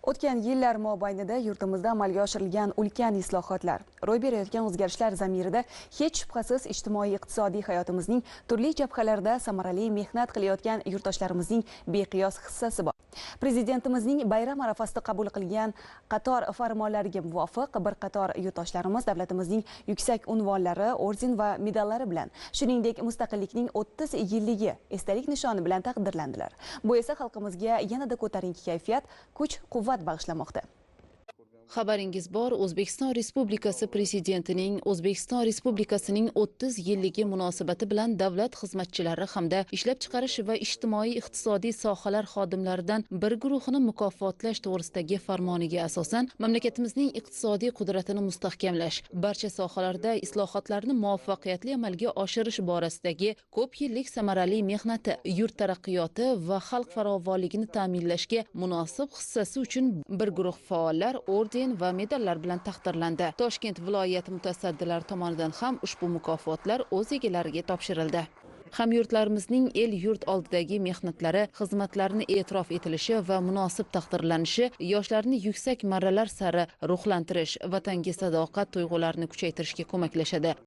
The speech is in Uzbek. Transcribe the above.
O'tgan yillar mobaynida yurtimizda amalga oshirilgan ulkan islohotlar, ro'y berayotgan o'zgarishlar zamirida hech shubhasiz ijtimoiy-iqtisodiy hayotimizning turli jabhalarida samarali mehnat qilayotgan yurtdoshlarimizning beqiyos hissasi bor. Prezidentimizning bayram arafasida qabul qilgan qator farmonlariga muvofiq bir qator yurtdoshlarimiz davlatimizning yuksak unvonlari, orden va medallari bilan, shuningdek mustaqillikning 30 yilligi esdalik nishoni bilan taqdirlandilar. Bu esa xalqimizga yanada ko'tarinki kayfiyat, kuch-quvvat bag'ishlamoqda. Xabaringiz bor, O'zbekiston Respublikasi Prezidentining O'zbekiston Respublikasining 30 yilligi munosabati bilan davlat xizmatchilari hamda ishlab chiqarish va ijtimoiy-iqtisodiy sohalar xodimlaridan bir guruhini mukofotlash to'g'risidagi farmoniga asosan mamlakatimizning iqtisodiy qudratini mustahkamlash, barcha sohalarda islohotlarni muvaffaqiyatli amalga oshirish borasidagi ko'p yillik samarali mehnati, yurt taraqqiyoti va xalq farovonligini ta'minlashga munosib hissasi uchun bir guruh faollar orden va medallar bilan taqdirlandi. Toshkent viloyati mutasaddilari tomonidan ham ushbu mukofotlar o'z egalariga topshirildi. Hamyurtlarimizning el-yurt oldidagi mehnatlari, xizmatlarini e'tirof etilishi va munosib taqdirlanishi yoshlarni yuksak marralar sari ruhlantirish, vatanga sadoqat tuyg'ularini kuchaytirishga ko'maklashadi.